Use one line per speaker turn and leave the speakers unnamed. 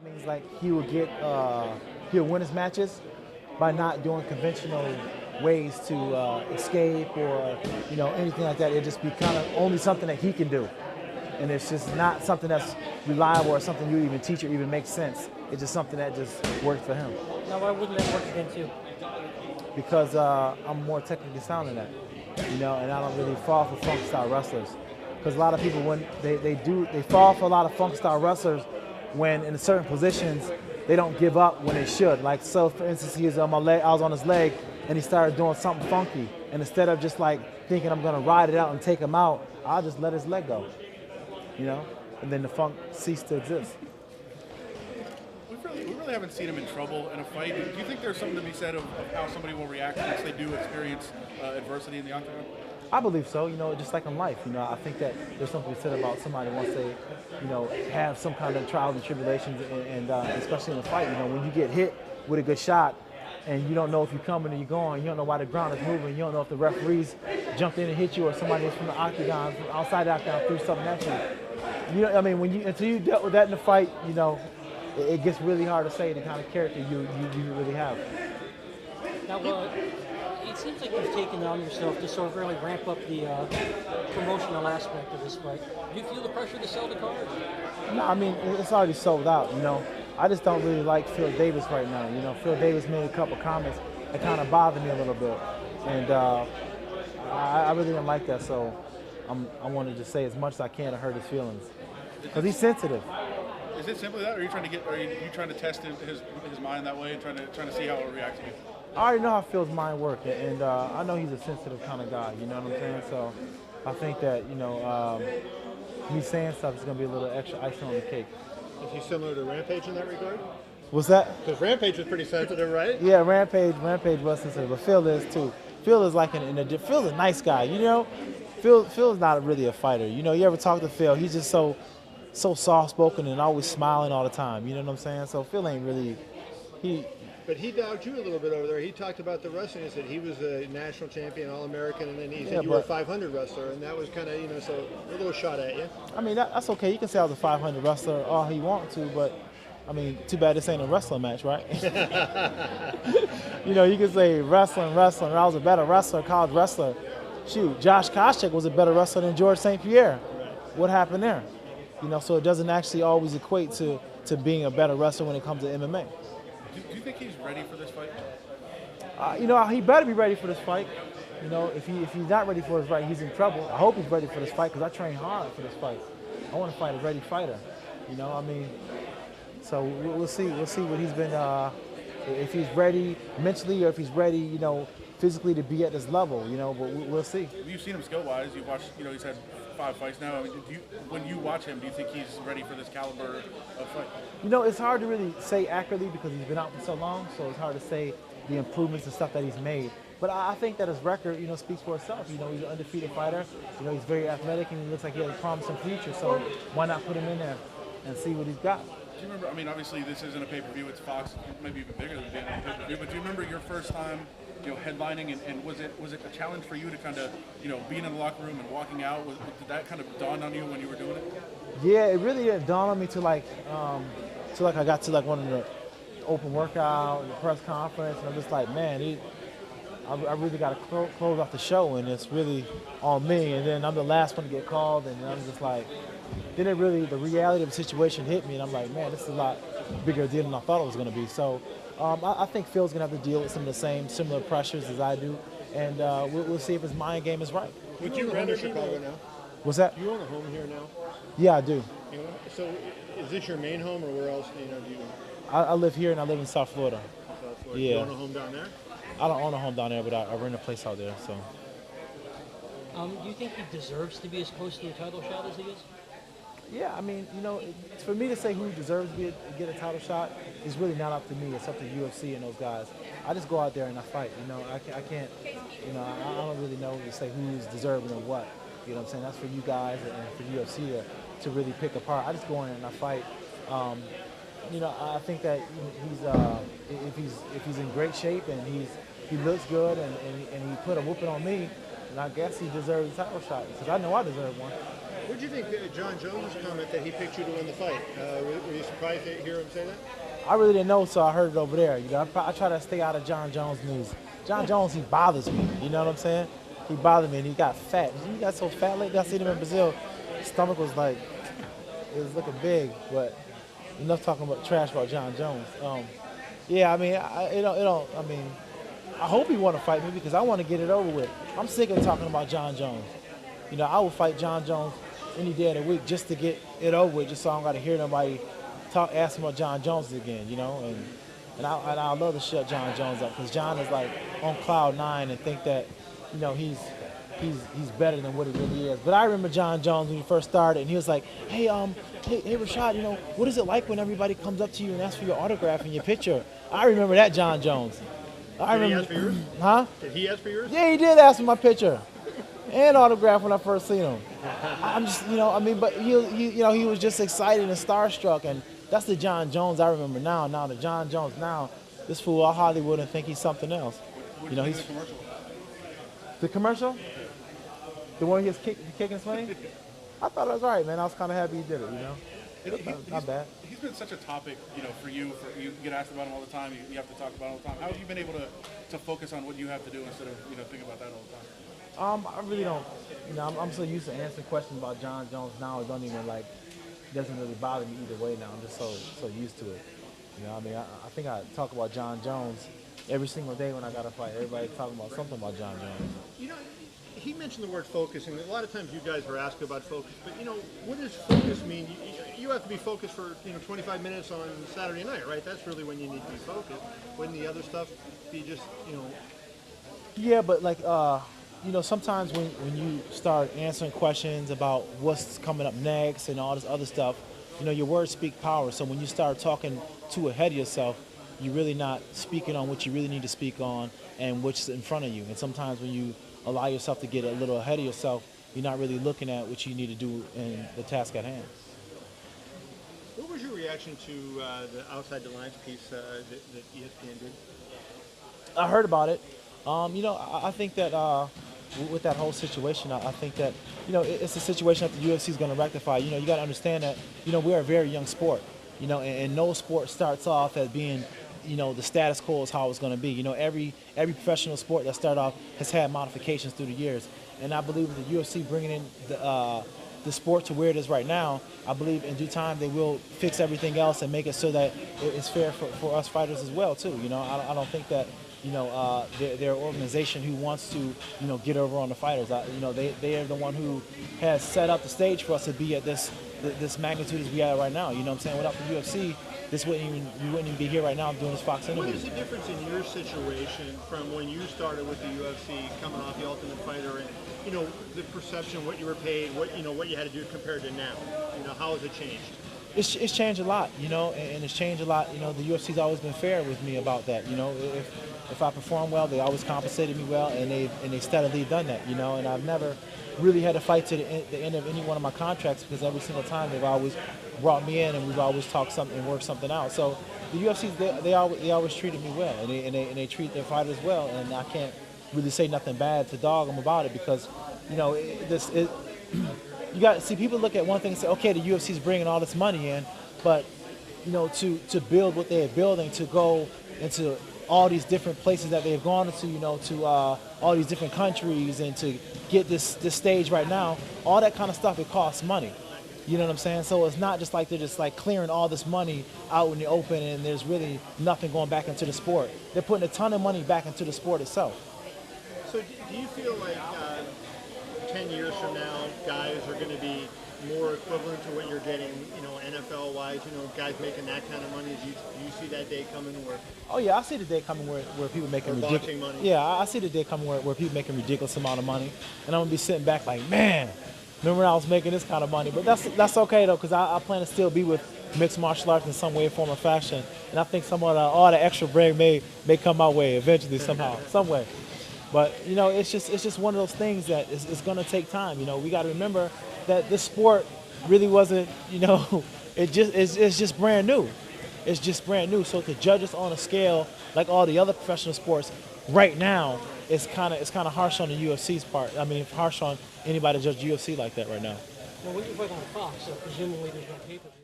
Means like he'll win his matches by not doing conventional ways to escape or anything like that. It'll just be kind of only something that he can do, and it's just not something that's reliable or something you even teach or even makes sense. It's just something that just worked for him.
Now, why wouldn't that work against you?
Because I'm more technically sound than that, and I don't really fall for funk style wrestlers. Because a lot of people, when they fall for a lot of funk style wrestlers when in certain positions they don't give up when they should. Like, so for instance, he was on my leg, I was on his leg, and he started doing something funky. And instead of just like thinking I'm gonna ride it out and take him out, I'll just let his leg go, and then the funk ceased to exist.
We really haven't seen him in trouble in a fight. Do you think there's something to be said of how somebody will react once they do experience adversity in the octagon?
I believe so, just like in life. I think that there's something to be said about somebody once they, have some kind of trials and tribulations, and especially in a fight, when you get hit with a good shot and you don't know if you're coming or you're going, you don't know why the ground is moving, you don't know if the referees jumped in and hit you or somebody from the octagon, from outside the octagon threw something at you. Until you dealt with that in the fight, it gets really hard to say the kind of character you really have.
Now, it seems like you've taken it on yourself to sort of really ramp up the promotional aspect of this fight. Do you feel the pressure to sell the card?
No, it's already sold out, I just don't really like Phil Davis right now. Phil Davis made a couple comments that kind of bothered me a little bit. And I really didn't like that, so I wanted to say as much as I can to hurt his feelings. Because he's sensitive.
Is it simply that, or are you trying to test his mind that way and trying to see how it reacts to you?
I already know how Phil's mind works, and I know he's a sensitive kind of guy, you know what I'm saying? So I think that, me saying stuff is going to be a little extra icing on the cake.
Is he similar to Rampage in that regard?
What's that?
Because Rampage was pretty sensitive, right?
Yeah, Rampage was sensitive, but Phil is too. Phil is like Phil's a nice guy, Phil's not really a fighter. You ever talk to Phil, he's just so soft-spoken and always smiling all the time, you know what I'm saying? So Phil ain't really,
But he doubted you a little bit over there. He talked about the wrestling. He said he was a national champion, All-American, and then he said you were a 500 wrestler, and that was kind of, so a little shot at you.
That's okay. You can say I was a 500 wrestler all he wants to, but, too bad this ain't a wrestling match, right? You can say wrestling. I was a better wrestler, college wrestler. Shoot, Josh Koscheck was a better wrestler than George St. Pierre.
Right.
What happened there? So it doesn't actually always equate to being a better wrestler when it comes to MMA.
Do you think he's ready for this fight?
He better be ready for this fight. If he's not ready for this fight, he's in trouble. I hope he's ready for this fight because I train hard for this fight. I want to fight a ready fighter. So we'll see. We'll see what he's been. If he's ready mentally or if he's ready, physically to be at this level. But we'll see.
You've seen him skill-wise. You've watched. He's had 5 fights now. When you watch him, do you think he's ready for this caliber of fight?
It's hard to really say accurately because he's been out for so long, so it's hard to say the improvements and stuff that he's made. But I think that his record, speaks for itself. He's an undefeated fighter. He's very athletic and he looks like he has a promising future. So why not put him in there and see what he's got?
Do you remember? Obviously this isn't a pay-per-view. It's Fox, maybe even bigger than being on a pay-per-view. But do you remember your first time, headlining, and was it a challenge for you to kind of, being in the locker room and walking out? Did that kind of dawn on you when you were doing it?
Yeah, it really didn't dawn on me till I got to one of the open workout and the press conference, and I'm just like, man, I really got to close off the show, and it's really on me. And then I'm the last one to get called, and I'm just like, then the reality of the situation hit me, and I'm like, man, this is a lot bigger deal than I thought it was going to be. So I think Phil's going to have to deal with some of the similar pressures as I do, and we'll see if his mind game is right.
Would you rent Chicago now?
What's that?
You own a home here now?
Yeah, I do.
So is this your main home, or where else do you?
I live here and I live in South Florida.
South Florida.
Yeah.
You own a home down there?
I don't own a home down there, but I rent a place out there. So.
Do you think he deserves to be as close to a title shot as he is?
Yeah, for me to say who deserves to get a title shot is really not up to me. It's up to UFC and those guys. I just go out there and I fight. I can't. I don't really know to say who's deserving of what. You know what I'm saying? That's for you guys and for UFC to really pick apart. I just go in and I fight. I think that if he's in great shape and he looks good and he put a whooping on me, and I guess he deserved the title shot because I know I deserve one.
What did you think of Jon Jones' comment that he picked you to win the fight? Were you surprised to hear him say that?
I really didn't know, so I heard it over there. You know, I try to stay out of Jon Jones news. Jon Jones, he bothers me. You know what I'm saying? He bothered me, and he got fat. He got so fat lately. I seen him in Brazil. His stomach was like, it was looking big. But enough talking about trash about Jon Jones. Yeah, I mean, I mean, I hope he want to fight me because I want to get it over with. I'm sick of talking about Jon Jones. You know, I would fight Jon Jones any day of the week just to get it over with, just so I don't got to hear nobody asking about Jon Jones again, you know. And I love to shut Jon Jones up because Jon is like on cloud nine and think that, you know, he's better than what he really is. But I remember Jon Jones when he first started, and he was like, hey Rashad, you know, what is it like when everybody comes up to you and asks for your autograph and your picture? I remember that Jon Jones.
Did he ask for yours?
Huh?
Did he ask for yours?
Yeah, he did ask for my picture and autograph when I first seen him. I'm just, you know, I mean, but he was just excited and starstruck, and that's the Jon Jones I remember now. Now the Jon Jones now, this fool out Hollywood and think he's something else. You know, he's the commercial. The one he was kicking Swanee? I thought it was right, man. I was kind of happy he did it, you know? Not bad.
He's been such a topic, you know, for you. You get asked about him all the time. You have to talk about him all the time. How have you been able to focus on what you have to do instead of, you know, thinking about that all the time?
I really don't. You know, I'm so used to answering questions about Jon Jones now. It don't even like doesn't really bother me either way now. I'm just so used to it. You know, I mean, I think I talk about Jon Jones every single day when I got to fight. Everybody talking about something about Jon Jones.
You know, he mentioned the word focus, and a lot of times you guys were asked about focus. But you know, what does focus mean? You have to be focused for 25 minutes on Saturday night, right? That's really when you need to be focused. Wouldn't the other stuff be just
Yeah, but like you know, sometimes when you start answering questions about what's coming up next and all this other stuff, you know, your words speak power. So when you start talking too ahead of yourself, you're really not speaking on what you really need to speak on and what's in front of you. And sometimes when you allow yourself to get a little ahead of yourself, you're not really looking at what you need to do in the task at hand.
What was your reaction to the Outside the Lines piece that ESPN did?
I heard about it. You know, I think that with that whole situation, I think that, you know, it's a situation that the UFC is going to rectify. You know, you got to understand that, you know, we're a very young sport, you know, and no sport starts off as being, you know, the status quo is how it's going to be. You know, every professional sport that started off has had modifications through the years. And I believe with the UFC bringing in the sport to where it is right now, I believe in due time they will fix everything else and make it so that it's fair for us fighters as well, too. You know, I don't think that, you know, they're an organization who wants to, you know, get over on the fighters. You know, they are the one who has set up the stage for us to be at this magnitude as we are right now. You know what I'm saying? Without the UFC, we wouldn't even be here right now doing this Fox interview.
What is the difference in your situation from when you started with the UFC, coming off the Ultimate Fighter, and you know the perception, what you were paid, what you had to do compared to now? You know, how has it changed?
It's changed a lot, you know, and it's changed a lot. You know, the UFC's always been fair with me about that. You know, if I perform well, they always compensated me well, and they steadily done that. You know, and I've never really had to fight to the end of any one of my contracts because every single time they've always brought me in and we've always talked something and worked something out. So the UFC they always treated me well, and they treat their fighters well, and I can't really say nothing bad to dog them about it because, you know, you got to see people look at one thing and say, okay, the UFC's bringing all this money in, but you know, to build what they're building, to go into all these different places that they've gone into, you know, to all these different countries, and to get this stage right now, all that kind of stuff, it costs money. You know what I'm saying? So it's not just like they're just like clearing all this money out in the open and there's really nothing going back into the sport. They're putting a ton of money back into the sport itself.
So do you feel like 10 years from now, guys are going to be more equivalent to what you're getting, you know, NFL-wise, you know, guys making that kind of money? Do you see that day coming where...
Oh, yeah, I see the day coming where people making ridiculous
money.
Yeah, I see the day coming where people making ridiculous amount of money. And I'm going to be sitting back like, man, remember when I was making this kind of money? But that's okay, though, because I plan to still be with mixed martial arts in some way, form, or fashion. And I think some of all the extra bread may come my way eventually somehow, some way. But, you know, it's just one of those things that it's going to take time. You know, we got to remember that this sport really wasn't, you know, it's just brand new. It's just brand new. So to judge us on a scale like all the other professional sports right now, it's kind of harsh on the UFC's part. I mean, harsh on anybody to judge UFC like that right now.
Well, when you fight on Fox, presumably there's no pay-per-view.